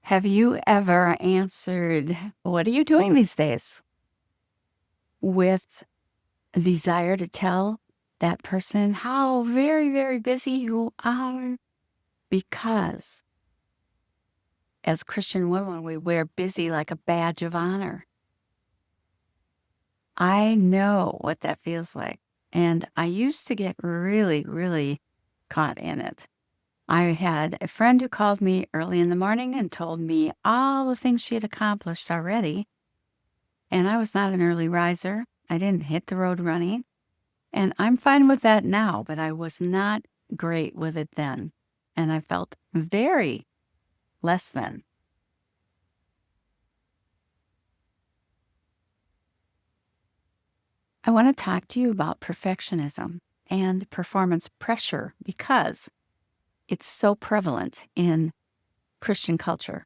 Have you ever answered, "What are you doing these days?" with a desire to tell that person how very, very busy you are? Because as Christian women, we wear busy like a badge of honor. I know what that feels like. And I used to get really, really caught in it. I had a friend who called me early in the morning and told me all the things she had accomplished already. And I was not an early riser. I didn't hit the road running. And I'm fine with that now, but I was not great with it then. And I felt very less than. I want to talk to you about perfectionism and performance pressure because it's so prevalent in Christian culture.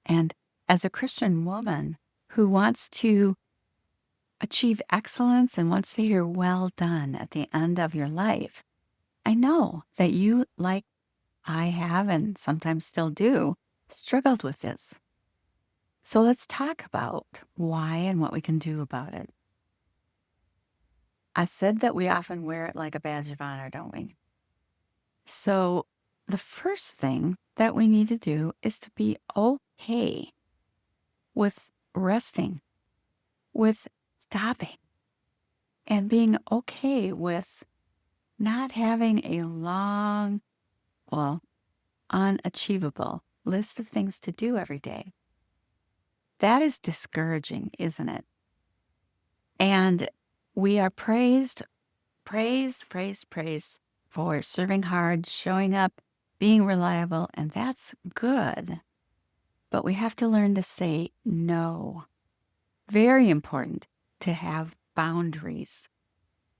And as a Christian woman who wants to achieve excellence and wants to hear "well done" at the end of your life, I know that you, like I have and sometimes still do, struggled with this. So let's talk about why and what we can do about it. I said that we often wear it like a badge of honor, don't we? So the first thing that we need to do is to be okay with resting, with stopping, and being okay with not having a long, well, unachievable list of things to do every day. That is discouraging, isn't it? And we are praised for serving hard, showing up, being reliable, and that's good. But we have to learn to say no. Very important to have boundaries.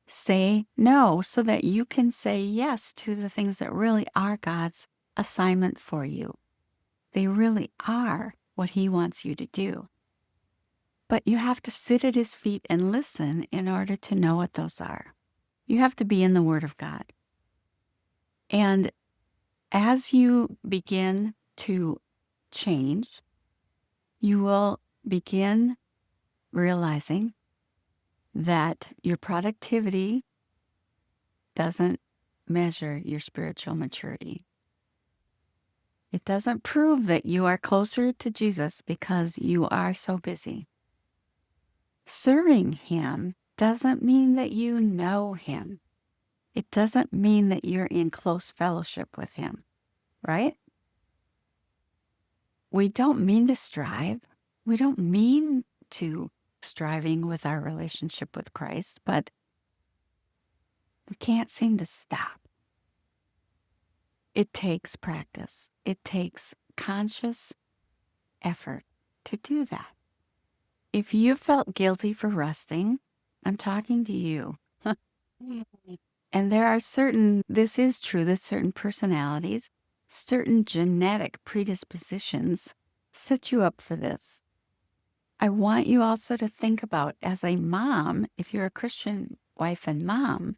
Say no so that you can say yes to the things that really are God's assignment for you. They really are what He wants you to do. But you have to sit at His feet and listen in order to know what those are. You have to be in the Word of God. And as you begin to change, you will begin realizing that your productivity doesn't measure your spiritual maturity. It doesn't prove that you are closer to Jesus because you are so busy. Serving Him doesn't mean that you know Him. It doesn't mean that you're in close fellowship with Him, right? We don't mean to strive. We don't mean to striving with our relationship with Christ, but we can't seem to stop. It takes practice. It takes conscious effort to do that. If you felt guilty for resting, I'm talking to you. And there are this is true, that certain personalities, certain genetic predispositions set you up for this. I want you also to think about, as a mom, if you're a Christian wife and mom,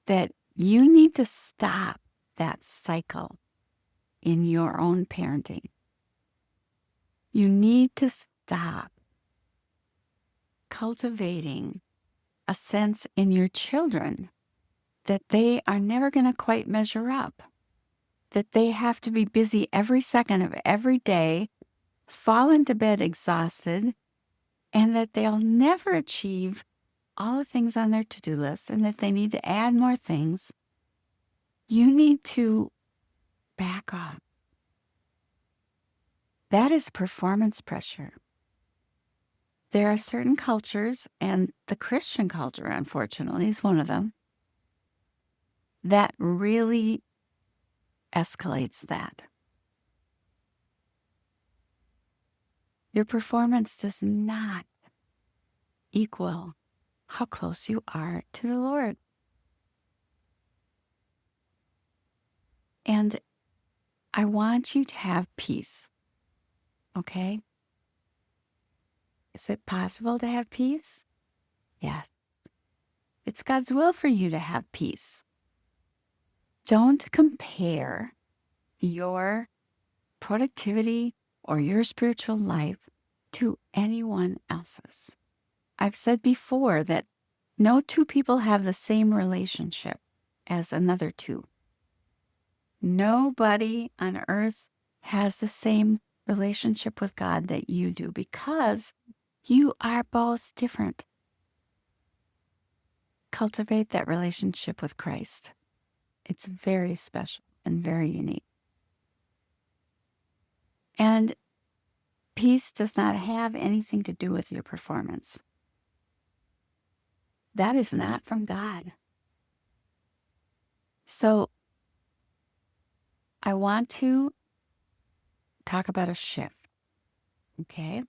that you need to stop that cycle in your own parenting. You need to stop cultivating a sense in your children that they are never going to quite measure up, that they have to be busy every second of every day, fall into bed exhausted, and that they'll never achieve all the things on their to-do list and that they need to add more things. You need to back off. That is performance pressure. There are certain cultures, and the Christian culture, unfortunately, is one of them, that really escalates that. Your performance does not equal how close you are to the Lord. And I want you to have peace, okay? Is it possible to have peace? Yes. It's God's will for you to have peace. Don't compare your productivity or your spiritual life to anyone else's. I've said before that no two people have the same relationship as another two. Nobody on earth has the same relationship with God that you do because you are both different. Cultivate that relationship with Christ. It's very special and very unique. And peace does not have anything to do with your performance. That is not from God. So I want to talk about a shift, okay?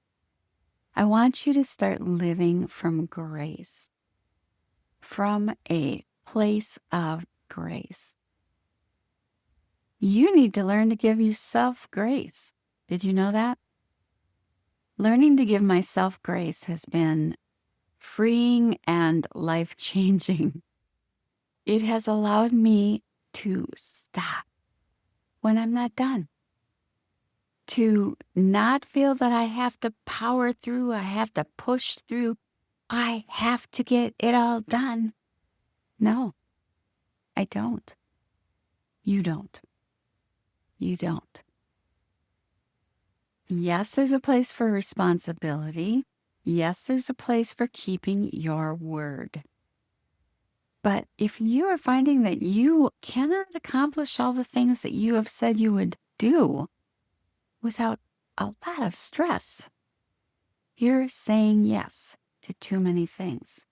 I want you to start living from grace, from a place of grace. You need to learn to give yourself grace. Did you know that? Learning to give myself grace has been freeing and life-changing. It has allowed me to stop when I'm not done, to not feel that I have to power through, I have to push through, I have to get it all done. No, I don't. You don't. You don't. Yes, there's a place for responsibility. Yes, there's a place for keeping your word. But if you are finding that you cannot accomplish all the things that you have said you would do without a lot of stress, you're saying yes to too many things.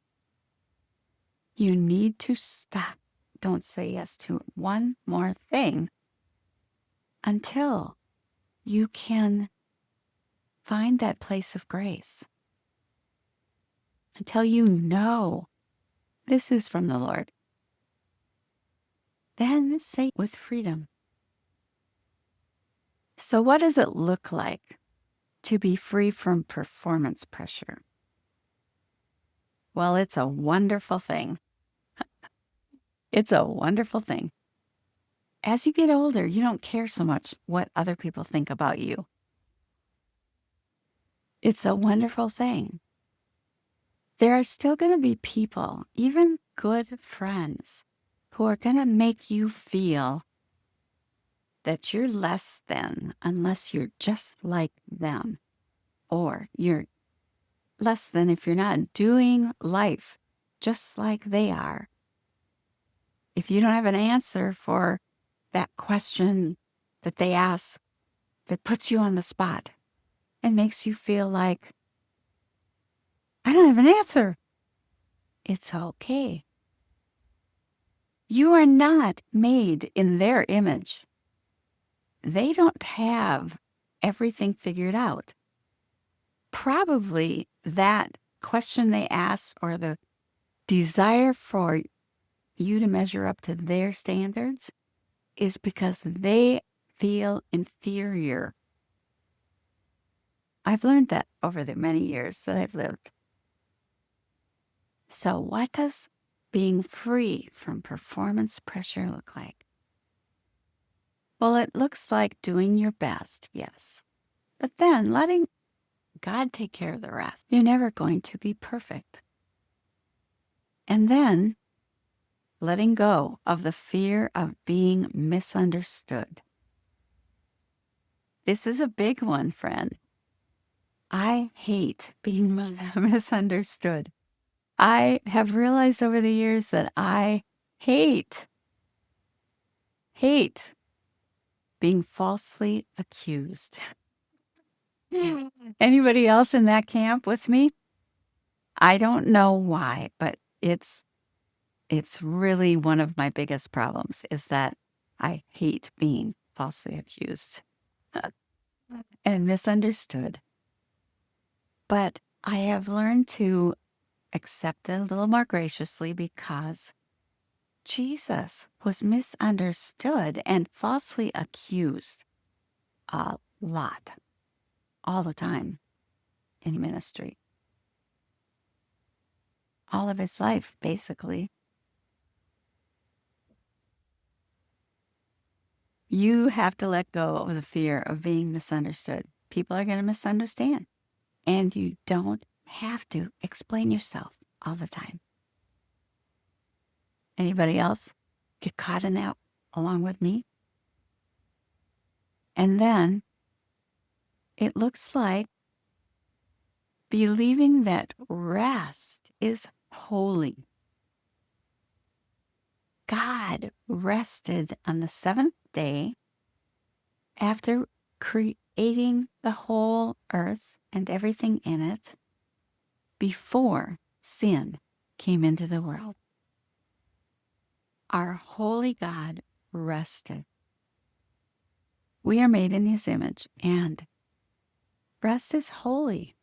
You need to stop. Don't say yes to one more thing until you can find that place of grace. Until you know this is from the Lord. Then say with freedom. So what does it look like to be free from performance pressure? Well, it's a wonderful thing. It's a wonderful thing. As you get older, you don't care so much what other people think about you. It's a wonderful thing. There are still going to be people, even good friends, who are going to make you feel that you're less than unless you're just like them. Or you're less than if you're not doing life just like they are. If you don't have an answer for that question that they ask that puts you on the spot and makes you feel like, I don't have an answer. It's okay. You are not made in their image. They don't have everything figured out. Probably that question they ask or the desire for you to measure up to their standards is because they feel inferior. I've learned that over the many years that I've lived. So what does being free from performance pressure look like? Well, it looks like doing your best, yes. But then letting God take care of the rest. You're never going to be perfect. And then letting go of the fear of being misunderstood. This is a big one, friend. I hate being misunderstood. I have realized over the years that I hate being falsely accused. Anybody else in that camp with me? I don't know why, but it's really one of my biggest problems is that I hate being falsely accused and misunderstood. But I have learned to accept it a little more graciously because Jesus was misunderstood and falsely accused a lot, all the time in ministry. All of his life, basically. You have to let go of the fear of being misunderstood. people are going to misunderstand. And you don't have to explain yourself all the time. Anybody else get caught in that along with me? And then it looks like believing that rest is holy. God rested on the seventh day after creating the whole earth and everything in it before sin came into the world. Our holy God rested. We are made in his image, and rest is holy.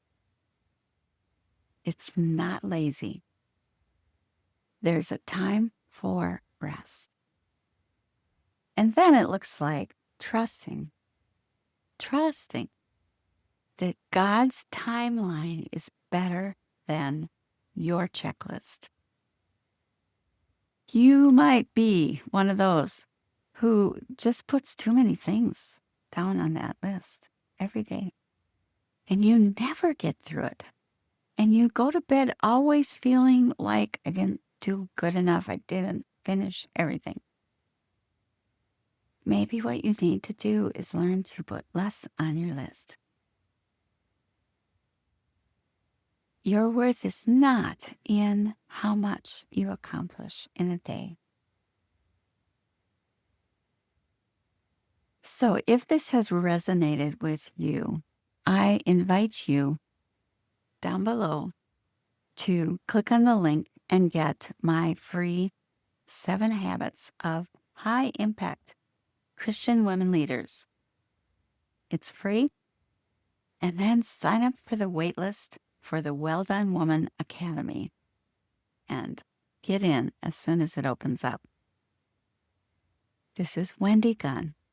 It's not lazy. There's a time for rest. And then it looks like trusting that God's timeline is better than your checklist. You might be one of those who just puts too many things down on that list every day, and you never get through it. And you go to bed always feeling like I didn't do good enough. I didn't finish everything. Maybe what you need to do is learn to put less on your list. Your worth is not in how much you accomplish in a day. So if this has resonated with you, I invite you down below to click on the link and get my free 7 habits of high impact Christian women leaders. It's free. And then sign up for the waitlist for the Well Done Woman Academy and get in as soon as it opens up. This is Wendy Gunn.